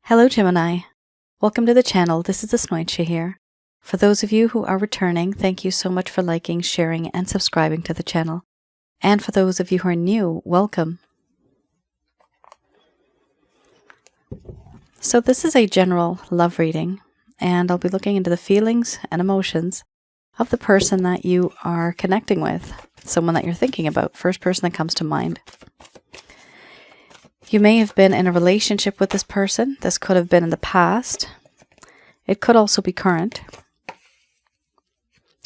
Hello Gemini. Welcome to the channel. This is Asnointia here. For those of you who are returning, thank you so much for liking, sharing, and subscribing to the channel. And for those of you who are new, welcome. So this is a general love reading, and I'll be looking into the feelings and emotions of the person that you are connecting with, someone that you're thinking about, first person that comes to mind. You may have been in a relationship with this person. This could have been in the past. It could also be current.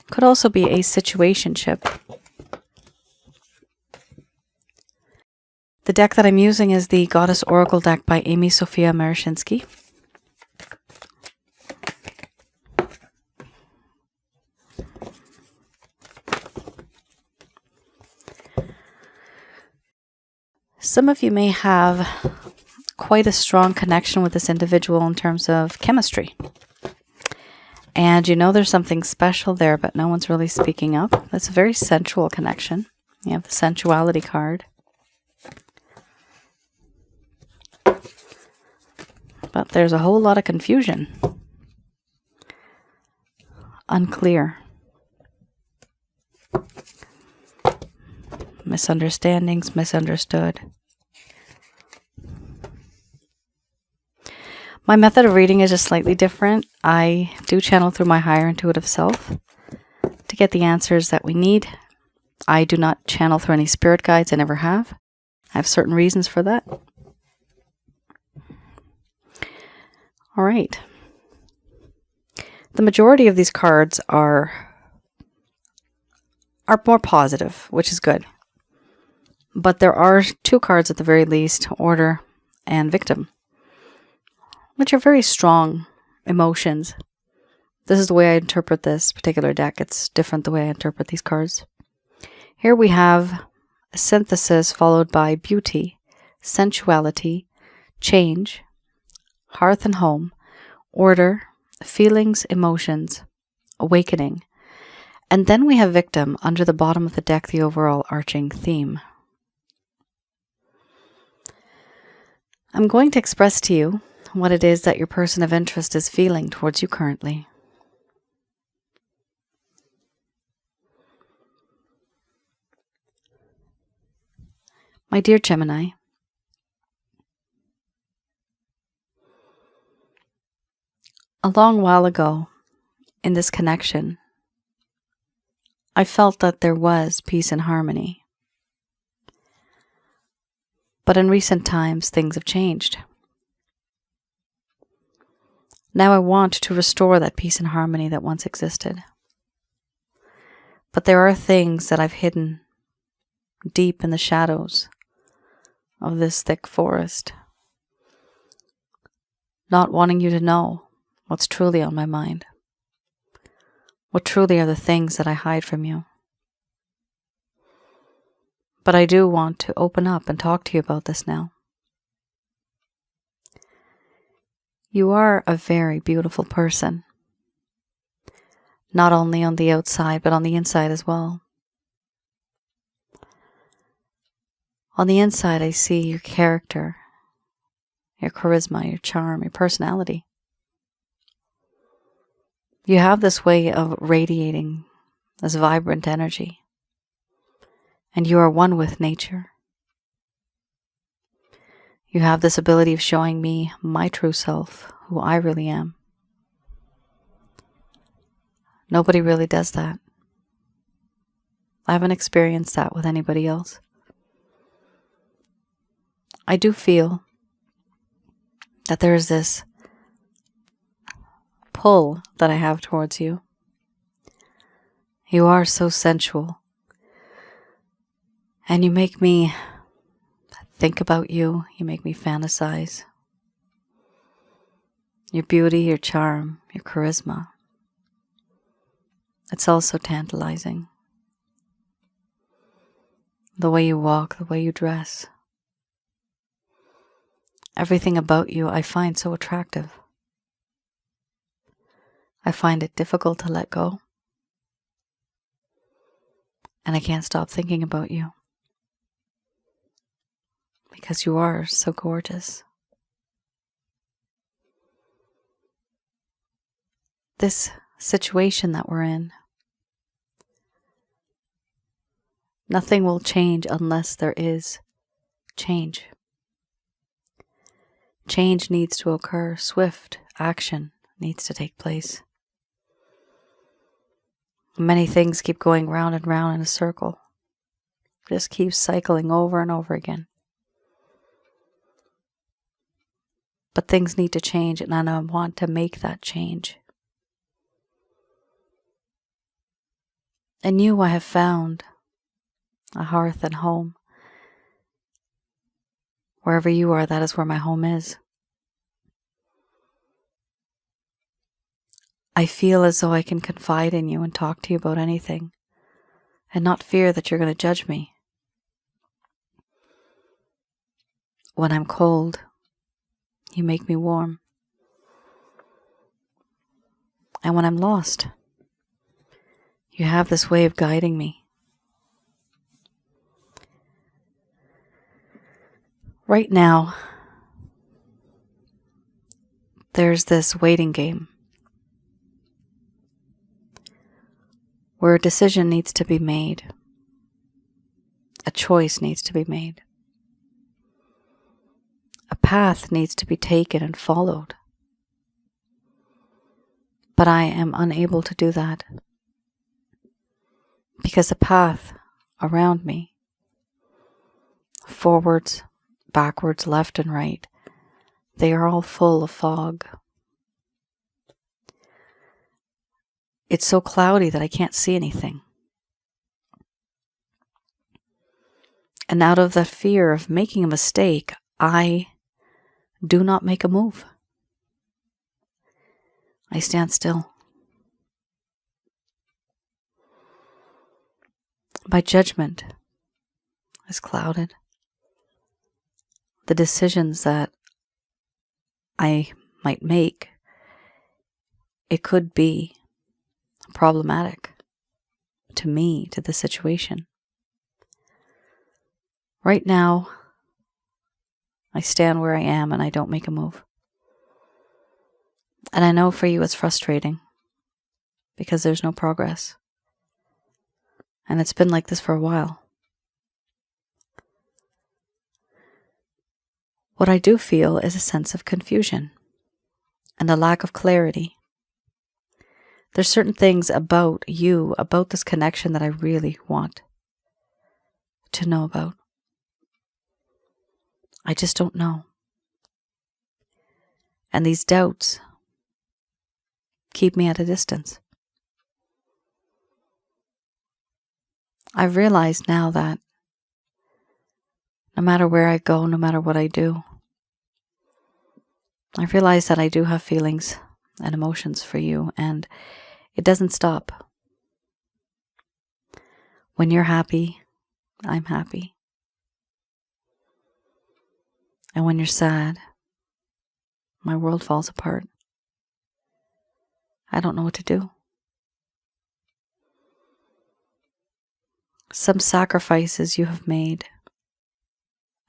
Could also be a situationship. The deck that I'm using is the Goddess Oracle deck by Amy Sophia Marashinsky. Some of you may have quite a strong connection with this individual in terms of chemistry. And you know there's something special there, but no one's really speaking up. That's a very sensual connection. You have the sensuality card. But there's a whole lot of confusion. Unclear. Misunderstandings, misunderstood. My method of reading is just slightly different. I do channel through my higher intuitive self to get the answers that we need. I do not channel through any spirit guides. I never have. I have certain reasons for that. All right. The majority of these cards are more positive, which is good. But there are two cards at the very least, Order and Victim, which are very strong emotions. This is the way I interpret this particular deck. It's different the way I interpret these cards. Here we have a synthesis followed by beauty, sensuality, change, hearth and home, order, feelings, emotions, awakening. And then we have Victim under the bottom of the deck, the overall arching theme. I'm going to express to you what it is that your person of interest is feeling towards you currently. My dear Gemini, a long while ago in this connection, I felt that there was peace and harmony. But in recent times, things have changed. Now I want to restore that peace and harmony that once existed. But there are things that I've hidden deep in the shadows of this thick forest, not wanting you to know what's truly on my mind, what truly are the things that I hide from you. But I do want to open up and talk to you about this now. You are a very beautiful person. Not only on the outside, but on the inside as well. On the inside, I see your character, your charisma, your charm, your personality. You have this way of radiating this vibrant energy. And you are one with nature. You have this ability of showing me my true self, who I really am. Nobody really does that. I haven't experienced that with anybody else. I do feel that there is this pull that I have towards you. You are so sensual. And you make me think about you. You make me fantasize. Your beauty, your charm, your charisma. It's also tantalizing. The way you walk, the way you dress. Everything about you I find so attractive. I find it difficult to let go. And I can't stop thinking about you. Because you are so gorgeous. this situation that we're in, nothing will change unless there is change. Change needs to occur. Swift action needs to take place. Many things keep going round and round in a circle. Just keeps cycling over and over again. But things need to change, and I want to make that change. In you I have found a hearth and home. Wherever you are, that is where my home is. I feel as though I can confide in you and talk to you about anything, and not fear that you're going to judge me. When I'm cold, you make me warm. And when I'm lost, you have this way of guiding me. Right now, there's this waiting game where a decision needs to be made. A choice needs to be made. A path needs to be taken and followed. But I am unable to do that because the path around me, forwards, backwards, left and right, they are all full of fog. It's so cloudy that I can't see anything. And out of that fear of making a mistake, I do not make a move. I stand still. My judgment is clouded. The decisions that I might make, it could be problematic to me, to the situation. Right now, I stand where I am and I don't make a move. And I know for you it's frustrating because there's no progress. And it's been like this for a while. What I do feel is a sense of confusion and a lack of clarity. There's certain things about you, about this connection that I really want to know about. I just don't know. And these doubts keep me at a distance. I've realized now that no matter where I go, no matter what I do, I've realized that I do have feelings and emotions for you, and it doesn't stop. When you're happy, I'm happy. And when you're sad, my world falls apart. I don't know what to do. Some sacrifices you have made,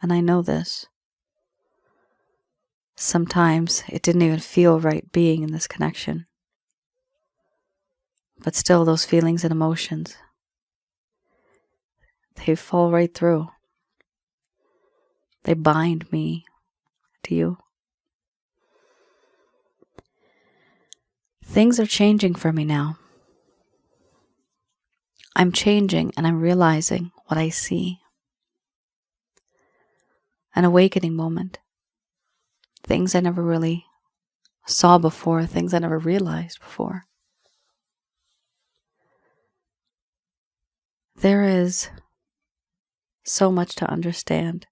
and I know this. Sometimes it didn't even feel right being in this connection. But still, those feelings and emotions, they fall right through. They bind me to you. Things are changing for me now. I'm changing and I'm realizing what I see. An awakening moment. Things I never really saw before, things I never realized before. There is so much to understand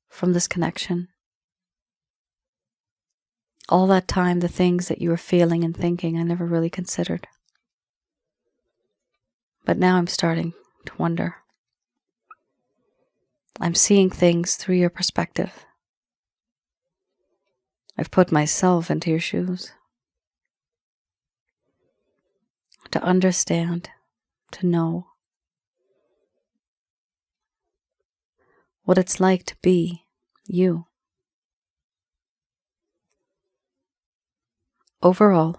from this connection. All that time, the things that you were feeling and thinking, I never really considered. But now I'm starting to wonder. I'm seeing things through your perspective. I've put myself into your shoes. To understand, to know what it's like to be you. Overall,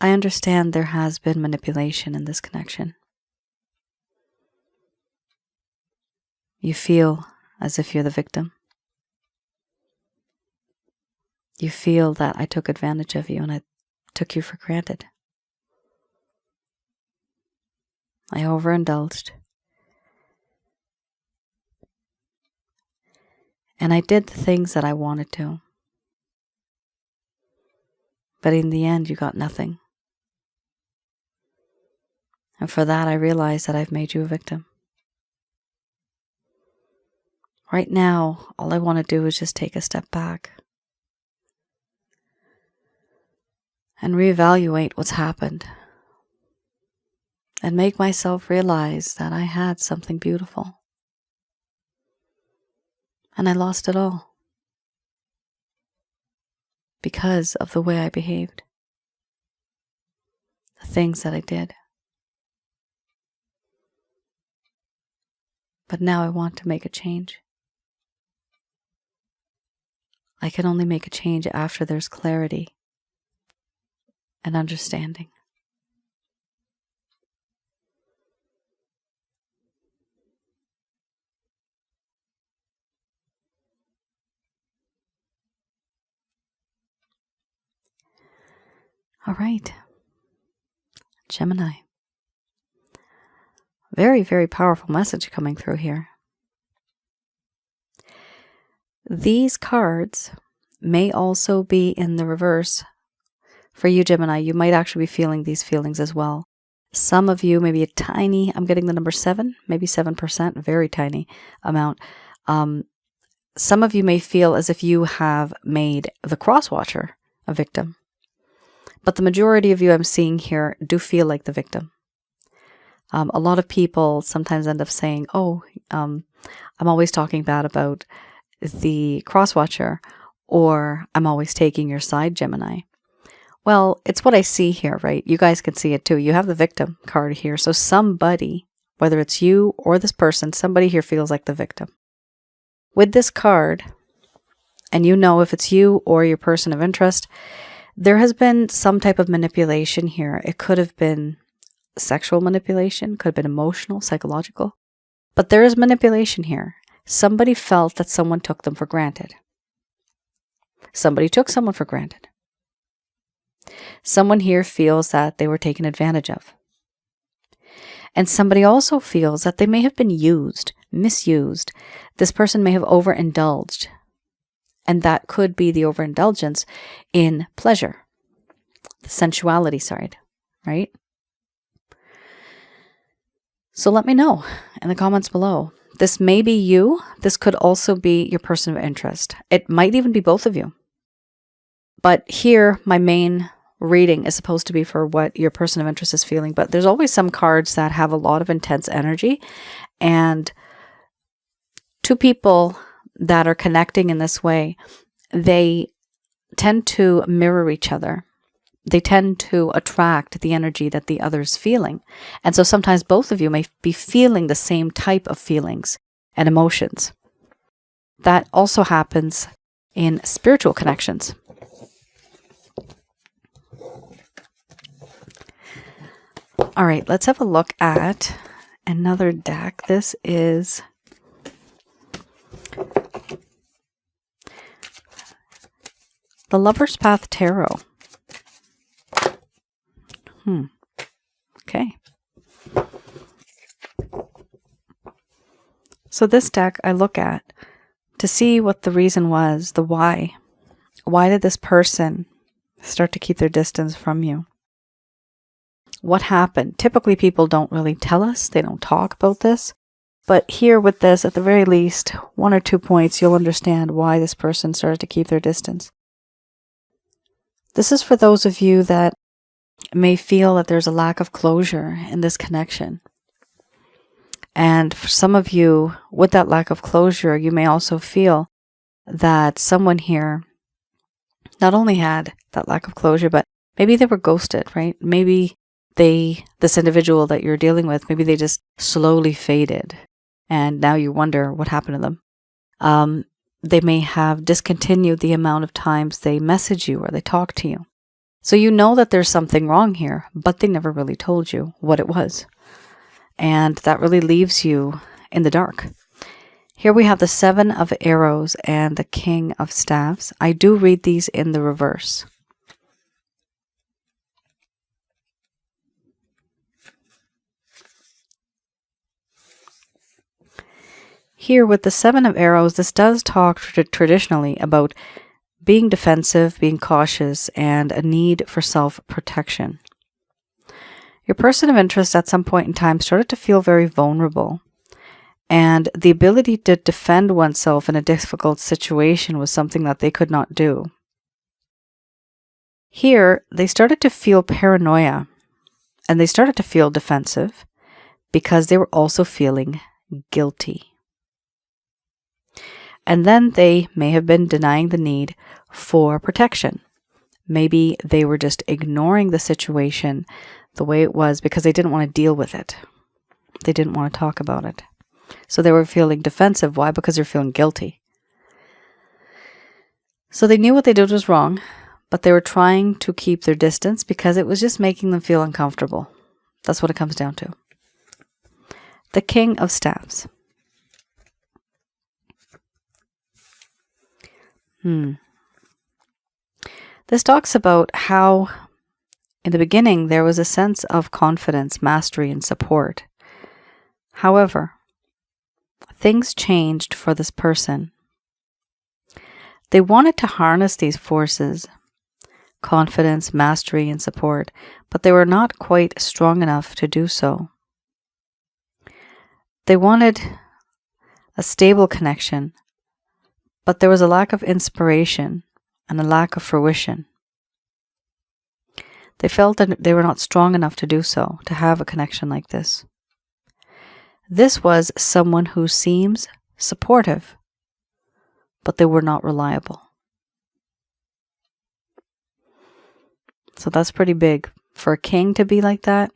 I understand there has been manipulation in this connection. You feel as if you're the victim. You feel that I took advantage of you and I took you for granted. I overindulged. And I did the things that I wanted to. But in the end, you got nothing. And for that, I realize that I've made you a victim. Right now, all I want to do is just take a step back and reevaluate what's happened and make myself realize that I had something beautiful and I lost it all because of the way I behaved, the things that I did. But now I want to make a change. I can only make a change after there's clarity and understanding. All right, Gemini. Very, very powerful message coming through here. These cards may also be in the reverse. For you, Gemini, you might actually be feeling these feelings as well. Some of you, maybe a tiny, I'm getting the number 7, maybe 7%, very tiny amount. Some of you may feel as if you have made the cross-watcher a victim. But the majority of you I'm seeing here do feel like the victim. A lot of people sometimes end up saying, oh, I'm always talking bad about the cross-watcher, or I'm always taking your side, Gemini. Well, it's what I see here, right? You guys can see it too. You have the victim card here. So somebody, whether it's you or this person, somebody here feels like the victim. With this card, and you know if it's you or your person of interest, there has been some type of manipulation here. It could have been sexual manipulation, could have been emotional, psychological. But there is manipulation here. Somebody felt that someone took them for granted. Somebody took someone for granted. Someone here feels that they were taken advantage of. And somebody also feels that they may have been used, misused. This person may have overindulged. And that could be the overindulgence in pleasure, the sensuality side, right? So let me know in the comments below. This may be you. This could also be your person of interest. It might even be both of you. But here, my main reading is supposed to be for what your person of interest is feeling. But there's always some cards that have a lot of intense energy. And two people that are connecting in this way, they tend to mirror each other. They tend to attract the energy that the other's feeling. And so sometimes both of you may be feeling the same type of feelings and emotions. That also happens in spiritual connections. All right, let's have a look at another deck. This is the Lover's Path Tarot. Okay. So this deck I look at to see what the reason was, the why. Why did this person start to keep their distance from you? What happened? Typically people don't really tell us. They don't talk about this. But here with this, at the very least, 1 or 2 points, you'll understand why this person started to keep their distance. This is for those of you that may feel that there's a lack of closure in this connection. And for some of you, with that lack of closure, you may also feel that someone here not only had that lack of closure, but maybe they were ghosted, right? Maybe this individual that you're dealing with, maybe they just slowly faded. And now you wonder what happened to them. They may have discontinued the amount of times they message you or they talk to you. So you know that there's something wrong here, but they never really told you what it was. And that really leaves you in the dark. Here we have the 7 of Arrows and the King of Staves. I do read these in the reverse. Here with the 7 of Arrows, this does talk traditionally about being defensive, being cautious, and a need for self-protection. Your person of interest at some point in time started to feel very vulnerable, and the ability to defend oneself in a difficult situation was something that they could not do. Here, they started to feel paranoia, and they started to feel defensive because they were also feeling guilty. And then they may have been denying the need for protection. Maybe they were just ignoring the situation the way it was because they didn't want to deal with it. They didn't want to talk about it. So they were feeling defensive. Why? Because they're feeling guilty. So they knew what they did was wrong, but they were trying to keep their distance because it was just making them feel uncomfortable. That's what it comes down to. The King of Staves. This talks about how in the beginning there was a sense of confidence, mastery, and support. However, things changed for this person. They wanted to harness these forces, confidence, mastery, and support, but they were not quite strong enough to do so. They wanted a stable connection, but there was a lack of inspiration and a lack of fruition. They felt that they were not strong enough to do so, to have a connection like this. This was someone who seems supportive, but they were not reliable. So that's pretty big. For a king to be like that,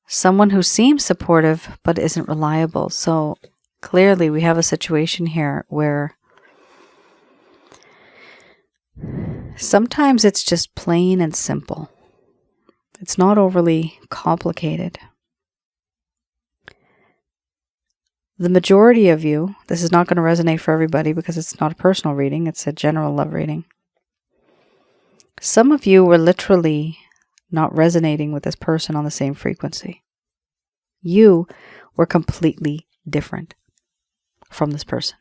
someone who seems supportive, but isn't reliable. So clearly we have a situation here where sometimes it's just plain and simple. It's not overly complicated. The majority of you, this is not going to resonate for everybody because it's not a personal reading, it's a general love reading. Some of you were literally not resonating with this person on the same frequency. You were completely different from this person.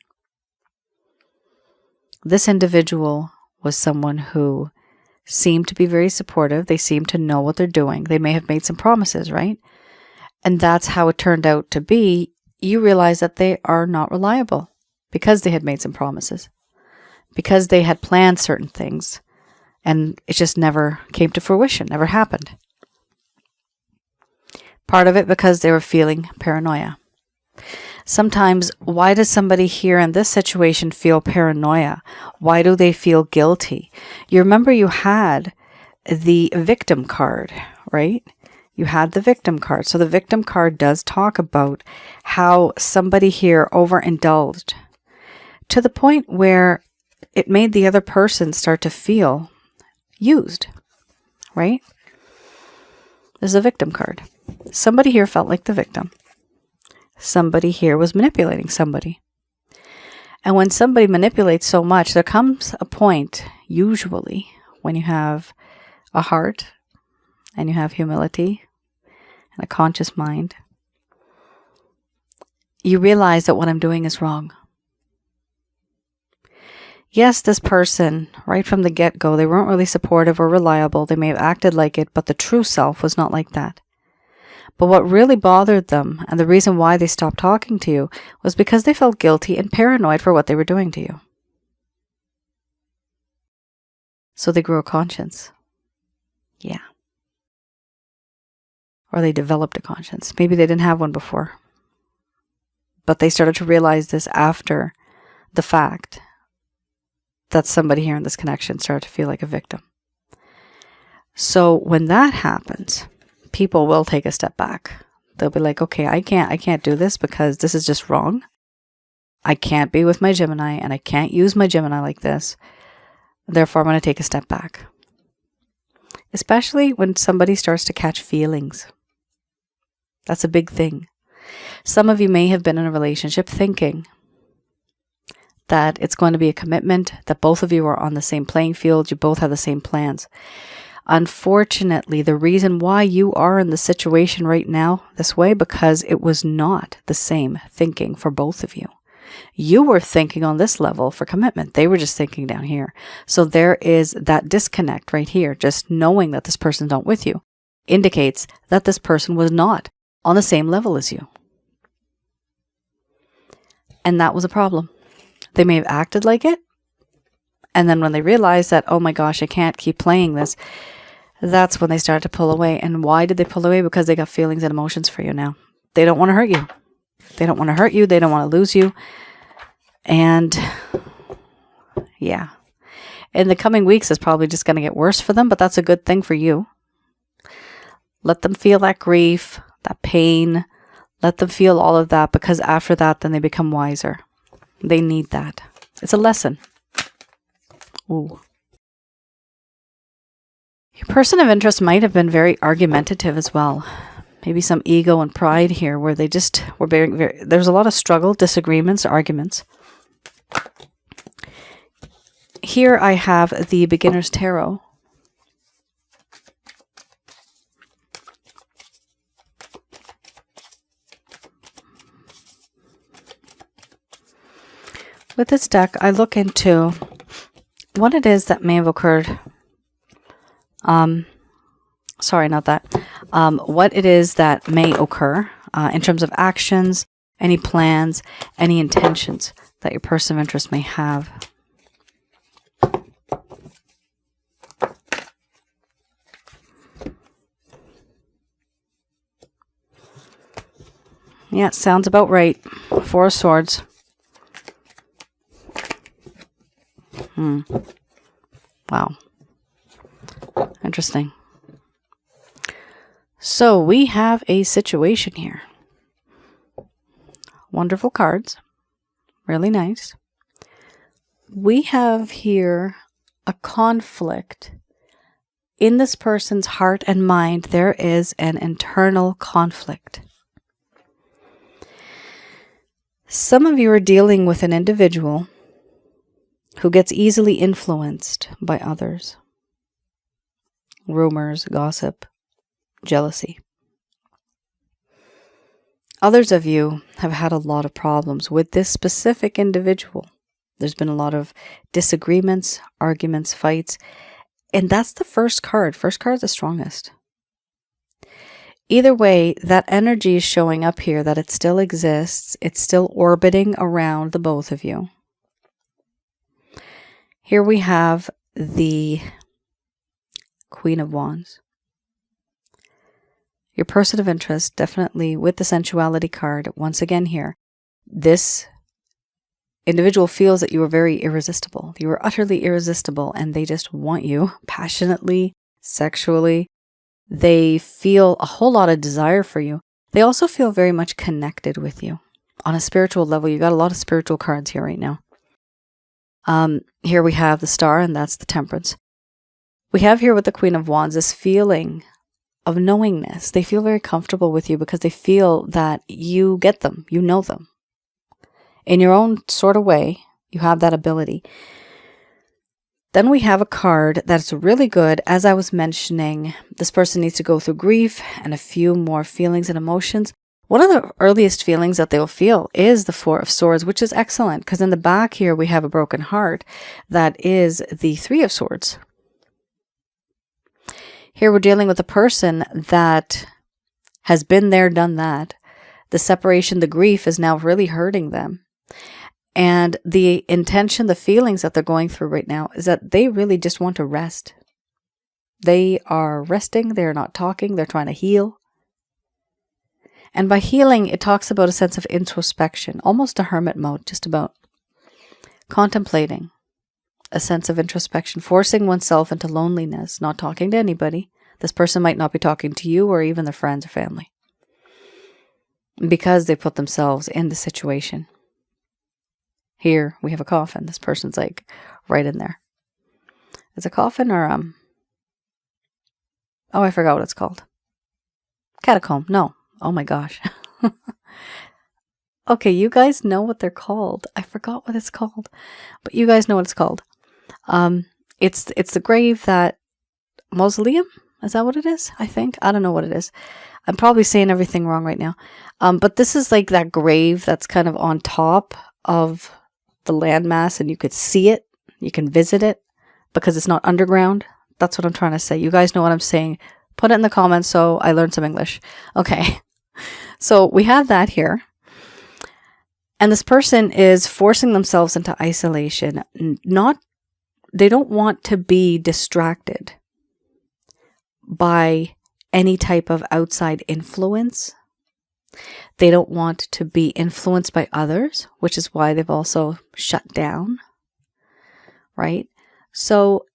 This individual was someone who seemed to be very supportive. They seemed to know what they're doing. They may have made some promises, right? And that's how it turned out to be. You realize that they are not reliable because they had made some promises, because they had planned certain things, and it just never came to fruition, never happened. Part of it because they were feeling paranoia. Sometimes, why does somebody here in this situation feel paranoia? Why do they feel guilty? You remember you had the victim card, right? You had the victim card. So the victim card does talk about how somebody here overindulged to the point where it made the other person start to feel used, right? There's a victim card. Somebody here felt like the victim. Somebody here was manipulating somebody. And when somebody manipulates so much, there comes a point, usually, when you have a heart and you have humility and a conscious mind, you realize that what I'm doing is wrong. Yes, this person, right from the get-go, they weren't really supportive or reliable. They may have acted like it, but the true self was not like that. But what really bothered them, and the reason why they stopped talking to you, was because they felt guilty and paranoid for what they were doing to you. So they grew a conscience. Yeah. Or they developed a conscience. Maybe they didn't have one before. But they started to realize this after the fact that somebody here in this connection started to feel like a victim. So when that happens, people will take a step back. They'll be like, okay, I can't do this because this is just wrong. I can't be with my Gemini and I can't use my Gemini like this. Therefore, I'm going to take a step back. especially when somebody starts to catch feelings. That's a big thing. Some of you may have been in a relationship thinking that it's going to be a commitment, that both of you are on the same playing field, you both have the same plans. Unfortunately, the reason why you are in the situation right now this way, because it was not the same thinking for both of you. You were thinking on this level for commitment. They were just thinking down here. So there is that disconnect right here. Just knowing that this person's not with you indicates that this person was not on the same level as you. And that was a problem. They may have acted like it. And then when they realized that, oh my gosh, I can't keep playing this, that's when they started to pull away. And why did they pull away? Because they got feelings and emotions for you now. They don't want to hurt you. They don't want to hurt you. They don't want to lose you. And yeah, in the coming weeks, it's probably just going to get worse for them, but that's a good thing for you. Let them feel that grief, that pain. Let them feel all of that, because after that, then they become wiser. They need that. It's a lesson. Ooh. Your person of interest might have been very argumentative as well. Maybe some ego and pride here, where they just were very, there's a lot of struggle, disagreements, arguments. Here I have the Beginner's Tarot. With this deck, I look into what it is that may have occurred. Sorry, not that. What it is that may occur in terms of actions, any plans, any intentions that your person of interest may have. Yeah, sounds about right. Four of Swords. Wow. Interesting. So we have a situation here. Wonderful cards. Really nice. We have here a conflict. In this person's heart and mind, there is an internal conflict. Some of you are dealing with an individual who gets easily influenced by others. Rumors, gossip, jealousy. Others of you have had a lot of problems with this specific individual. There's been a lot of disagreements, arguments, fights, and that's the first card. First card is the strongest. Either way, that energy is showing up here, that it still exists. It's still orbiting around the both of you. Here we have the Queen of Wands. Your person of interest, definitely with the sensuality card, once again here, this individual feels that you are very irresistible. You are utterly irresistible, and they just want you passionately, sexually. They feel a whole lot of desire for you. They also feel very much connected with you. On a spiritual level, you got a lot of spiritual cards here right now. Here we have the Star, and that's the Temperance. We have here with the Queen of Wands this feeling of knowingness. They feel very comfortable with you because they feel that you get them, you know them. In your own sort of way, you have that ability. Then we have a card that's really good. As I was mentioning, this person needs to go through grief and a few more feelings and emotions. One of the earliest feelings that they'll feel is the Four of Swords, which is excellent because in the back here we have a broken heart. That is the Three of Swords. Here we're dealing with a person that has been there, done that. The separation, the grief is now really hurting them. And the intention, the feelings that they're going through right now is that they really just want to rest. They are resting. They're not talking. They're trying to heal. And by healing, it talks about a sense of introspection, almost a hermit mode, just about contemplating, a sense of introspection, forcing oneself into loneliness, not talking to anybody. This person might not be talking to you or even their friends or family because they put themselves in the situation. Here we have a coffin. This person's like right in there. Is a coffin or Oh, I forgot what it's called. Catacomb. No. Oh my gosh. Okay, you guys know what they're called. I forgot what it's called, but you guys know what it's called. It's the grave that mausoleum. Is that what it is? I think. I don't know what it is. I'm probably saying everything wrong right now. But this is like that grave that's kind of on top of the landmass, and you could see it. You can visit it because it's not underground. That's what I'm trying to say. You guys know what I'm saying. Put it in the comments so I learned some English. Okay. So we have that here. And this person is forcing themselves into isolation. They don't want to be distracted by any type of outside influence. They don't want to be influenced by others, which is why they've also shut down, right? So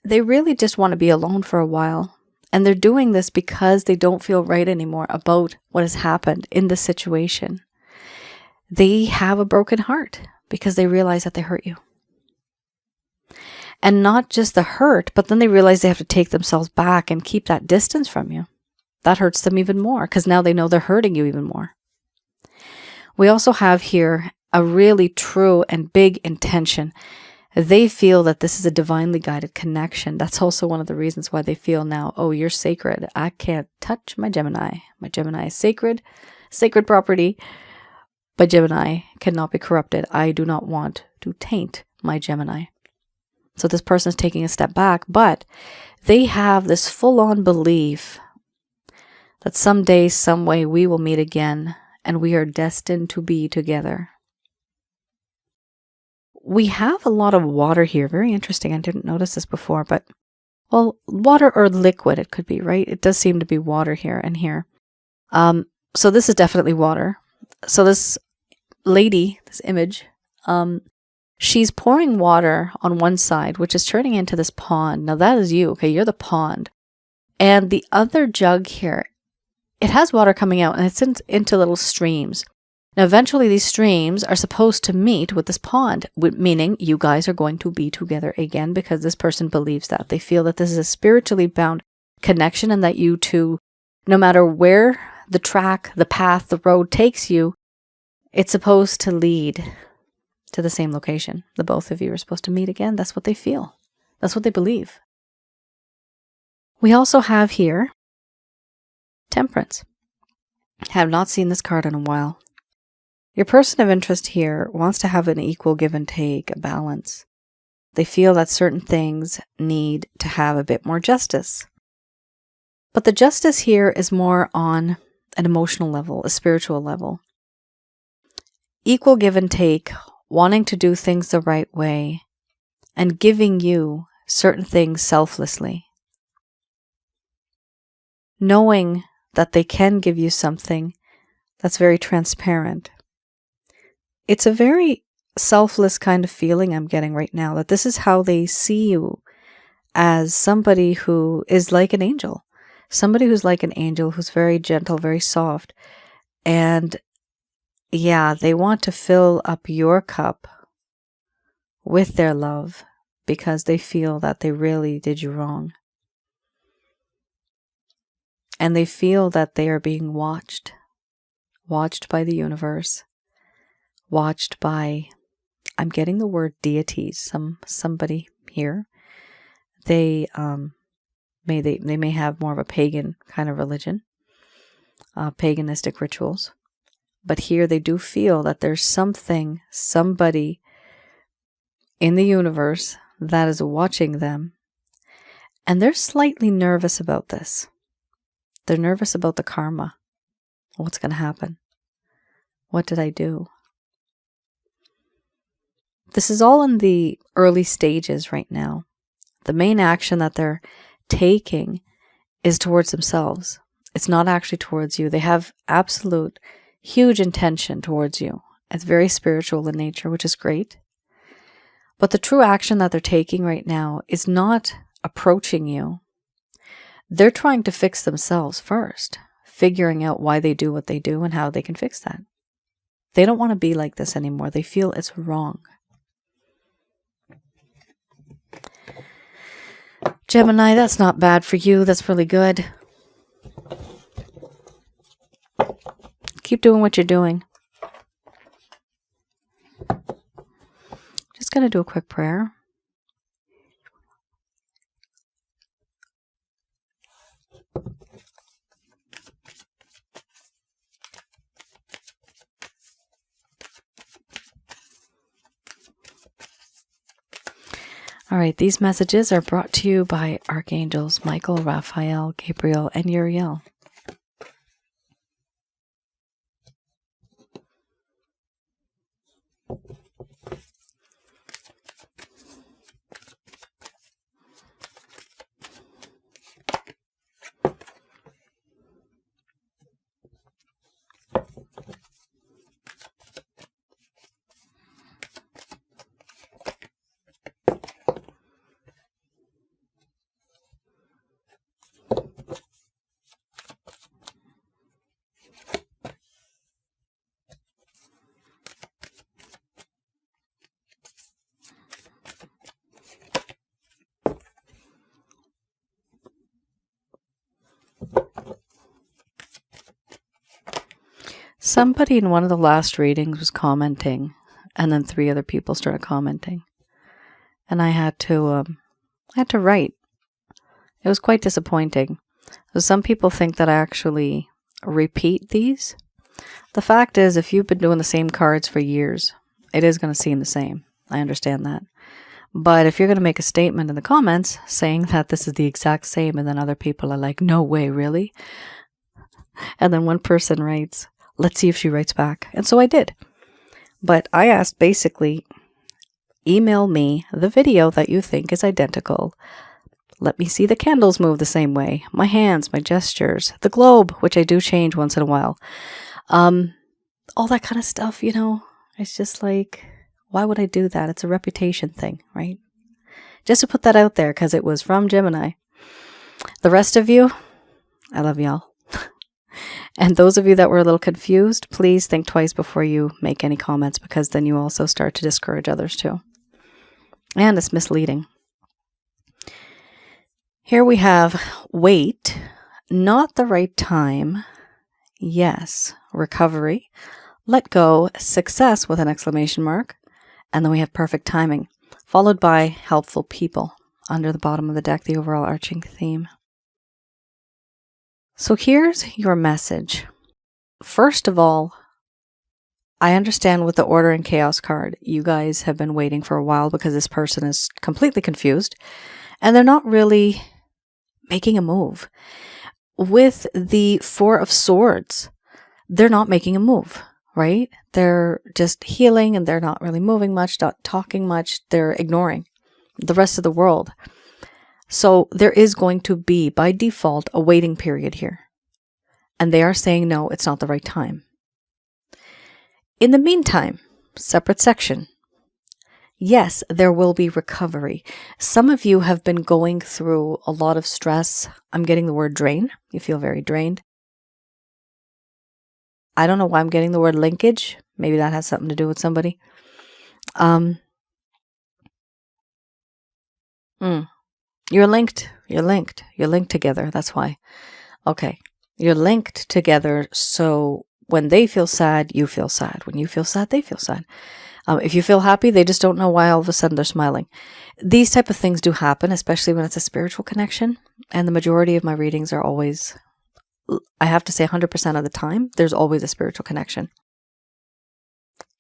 they really just want to be alone for a while. And they're doing this because they don't feel right anymore about what has happened in this situation. They have a broken heart because they realize that they hurt you. And not just the hurt, but then they realize they have to take themselves back and keep that distance from you. That hurts them even more because now they know they're hurting you even more. We also have here a really true and big intention. They feel that this is a divinely guided connection. That's also one of the reasons why they feel now, oh, you're sacred. I can't touch my Gemini. My Gemini is sacred property. But Gemini cannot be corrupted. I do not want to taint my Gemini. So this person is taking a step back, but they have this full-on belief that someday, some way, we will meet again, and we are destined to be together. We have a lot of water here. Very interesting. I didn't notice this before, but, well, water or liquid it could be, right? It does seem to be water here and here. So this is definitely water. So this lady, this image, she's pouring water on one side, which is turning into this pond. Now that is you, okay? You're the pond. And the other jug here, it has water coming out and it's into little streams. Now eventually these streams are supposed to meet with this pond, meaning you guys are going to be together again because this person believes that. They feel that this is a spiritually bound connection and that you two, no matter where the track, the path, the road takes you, it's supposed to lead to the same location. The both of you are supposed to meet again. That's what they feel. That's what they believe. We also have here Temperance. I have not seen this card in a while. Your person of interest here wants to have an equal give and take, a balance. They feel that certain things need to have a bit more justice. But the justice here is more on an emotional level, a spiritual level. Equal give and take, wanting to do things the right way, and giving you certain things selflessly. Knowing that they can give you something that's very transparent. It's a very selfless kind of feeling I'm getting right now, that this is how they see you, as somebody who is like an angel. Somebody who's like an angel, who's very gentle, very soft. And yeah, they want to fill up your cup with their love because they feel that they really did you wrong. And they feel that they are being watched by the universe, watched by, I'm getting the word deities, somebody here. They may have more of a pagan kind of religion, paganistic rituals. But here they do feel that there's somebody in the universe that is watching them. And they're slightly nervous about this. They're nervous about the karma. What's going to happen? What did I do? This is all in the early stages right now. The main action that they're taking is towards themselves. It's not actually towards you. They have absolute huge intention towards you. It's very spiritual in nature, which is great. But the true action that they're taking right now is not approaching you. They're trying to fix themselves first, figuring out why they do what they do and how they can fix that. They don't want to be like this anymore. They feel it's wrong. Gemini, that's not bad for you. That's really good. Keep doing what you're doing. Just going to do a quick prayer. All right, these messages are brought to you by Archangels Michael, Raphael, Gabriel, and Uriel. Somebody in one of the last readings was commenting, and then 3 other people started commenting, and I had to write. It was quite disappointing. So some people think that I actually repeat these. The fact is, if you've been doing the same cards for years, it is going to seem the same. I understand that. But if you're going to make a statement in the comments saying that this is the exact same, and then other people are like, no way, really? And then one person writes, let's see if she writes back. And so I did. But I asked basically, email me the video that you think is identical. Let me see the candles move the same way. My hands, my gestures, the globe, which I do change once in a while. All that kind of stuff, you know. It's just like, why would I do that? It's a reputation thing, right? Just to put that out there, because it was from Gemini. The rest of you, I love y'all. And those of you that were a little confused, please think twice before you make any comments, because then you also start to discourage others too. And it's misleading. Here we have wait, not the right time, yes, recovery, let go, success with an exclamation mark, and then we have perfect timing, followed by helpful people under the bottom of the deck, the overall arching theme. So here's your message. First of all, I understand with the Order and Chaos card, you guys have been waiting for a while because this person is completely confused and they're not really making a move. With the 4 of Swords, they're not making a move, right? They're just healing and they're not really moving much, not talking much. They're ignoring the rest of the world. So there is going to be, by default, a waiting period here. And they are saying, no, it's not the right time. In the meantime, separate section. Yes, there will be recovery. Some of you have been going through a lot of stress. I'm getting the word drain. You feel very drained. I don't know why I'm getting the word linkage. Maybe that has something to do with somebody. You're linked. You're linked together. That's why. Okay. You're linked together. So when they feel sad, you feel sad. When you feel sad, they feel sad. If you feel happy, they just don't know why all of a sudden they're smiling. These type of things do happen, especially when it's a spiritual connection. And the majority of my readings are always, I have to say 100% of the time, there's always a spiritual connection.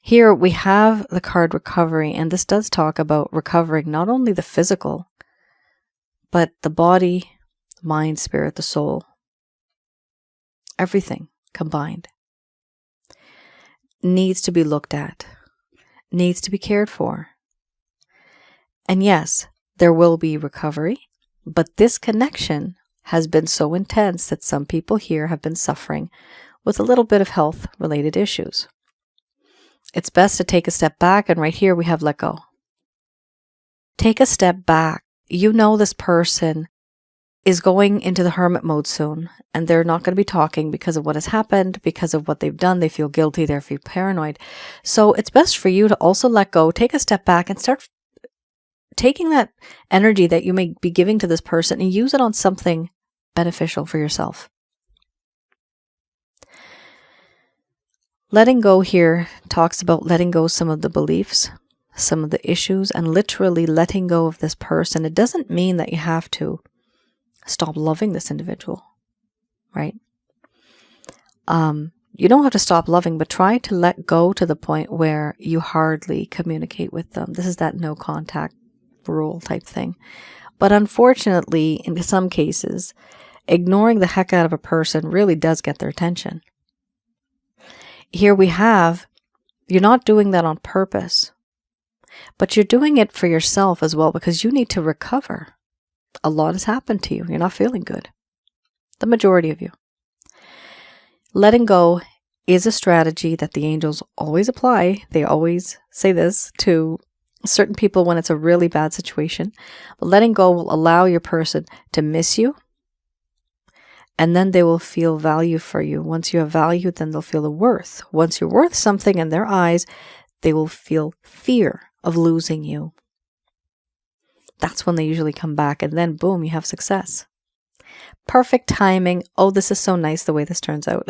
Here we have the card recovery, and this does talk about recovering not only the physical, but the body, mind, spirit, the soul, everything combined needs to be looked at, needs to be cared for. And yes, there will be recovery, but this connection has been so intense that some people here have been suffering with a little bit of health-related issues. It's best to take a step back, and right here we have let go. Take a step back. You know this person is going into the hermit mode soon, and they're not going to be talking because of what has happened, because of what they've done. They feel guilty, they feel paranoid. So it's best for you to also let go, take a step back, and start taking that energy that you may be giving to this person and use it on something beneficial for yourself. Letting go here talks about letting go some of the beliefs, some of the issues, and literally letting go of this person. It doesn't mean that you have to stop loving this individual, right? You don't have to stop loving, but try to let go to the point where you hardly communicate with them. This is that no contact rule type thing. But unfortunately, in some cases, ignoring the heck out of a person really does get their attention. Here we have, you're not doing that on purpose, but you're doing it for yourself as well because you need to recover. A lot has happened to you. You're not feeling good. The majority of you. Letting go is a strategy that the angels always apply. They always say this to certain people when it's a really bad situation. But letting go will allow your person to miss you, and then they will feel value for you. Once you have value, then they'll feel the worth. Once you're worth something in their eyes, they will feel fear of losing you. That's when they usually come back, and then boom, you have success. Perfect timing. Oh, this is so nice the way this turns out.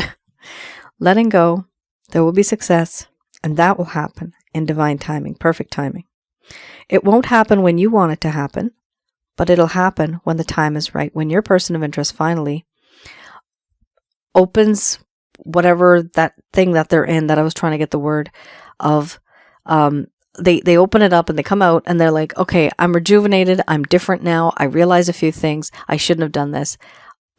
Letting go, there will be success, and that will happen in divine timing, perfect timing. It won't happen when you want it to happen, but it'll happen when the time is right, when your person of interest finally opens whatever that thing that they're in, that I was trying to get the word of, they open it up and they come out and they're like, okay, I'm rejuvenated. I'm different now. I realize a few things. I shouldn't have done this.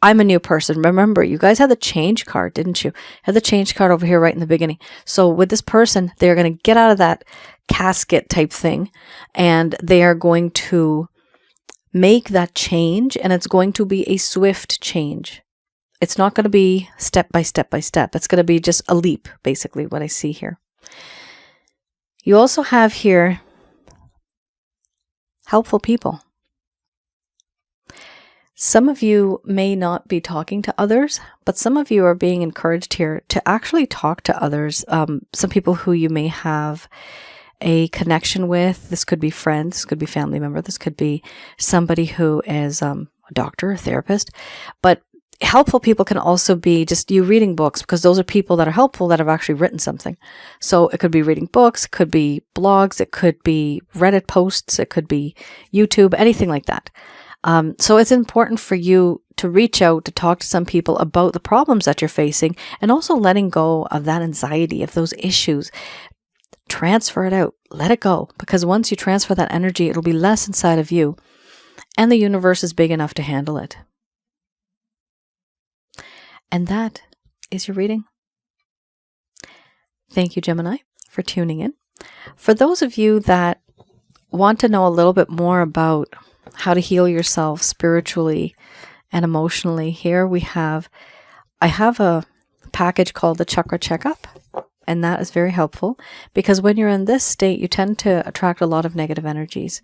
I'm a new person. Remember, you guys had the change card, didn't you? Had the change card over here right in the beginning. So with this person, they're going to get out of that casket type thing and they are going to make that change, and it's going to be a swift change. It's not going to be step by step by step. It's going to be just a leap, basically, what I see here. You also have here helpful people. Some of you may not be talking to others, but some of you are being encouraged here to actually talk to others. Some people who you may have a connection with. This could be friends, this could be family member, this could be somebody who is a doctor, a therapist. But helpful people can also be just you reading books, because those are people that are helpful that have actually written something. So it could be reading books, it could be blogs, it could be Reddit posts, it could be YouTube, anything like that. So it's important for you to reach out to talk to some people about the problems that you're facing, and also letting go of that anxiety, of those issues. Transfer it out, let it go, because once you transfer that energy, it'll be less inside of you, and the universe is big enough to handle it. And that is your reading. Thank you, Gemini, for tuning in. For those of you that want to know a little bit more about how to heal yourself spiritually and emotionally, here I have a package called the Chakra Checkup, and that is very helpful because when you're in this state, you tend to attract a lot of negative energies,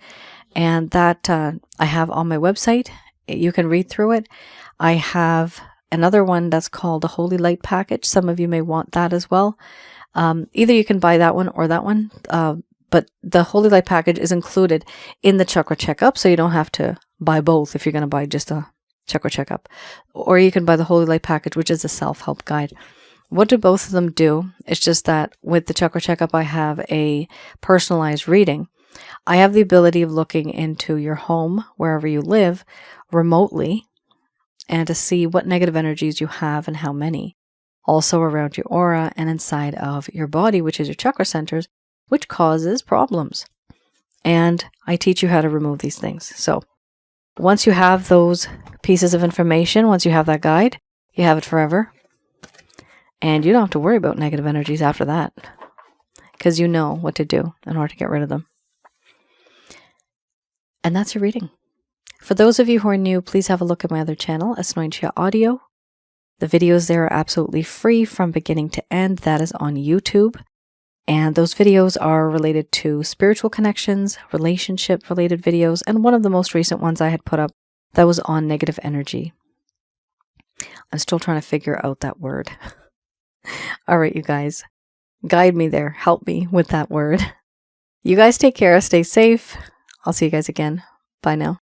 and that I have on my website. You can read through it. I have another one that's called the Holy Light Package. Some of you may want that as well. Either you can buy that one or that one, but the Holy Light Package is included in the Chakra Checkup, so you don't have to buy both if you're going to buy just a Chakra Checkup. Or you can buy the Holy Light Package, which is a self-help guide. What do both of them do? It's just that with the Chakra Checkup, I have a personalized reading. I have the ability of looking into your home, wherever you live, remotely, and to see what negative energies you have and how many. Also around your aura and inside of your body, which is your chakra centers, which causes problems. And I teach you how to remove these things. So once you have those pieces of information, once you have that guide, you have it forever. And you don't have to worry about negative energies after that, because you know what to do in order to get rid of them. And that's your reading. For those of you who are new, please have a look at my other channel, Asnointia Audio. The videos there are absolutely free from beginning to end. That is on YouTube. And those videos are related to spiritual connections, relationship-related videos, and one of the most recent ones I had put up that was on negative energy. I'm still trying to figure out that word. All right, you guys, guide me there. Help me with that word. You guys take care. Stay safe. I'll see you guys again. Bye now.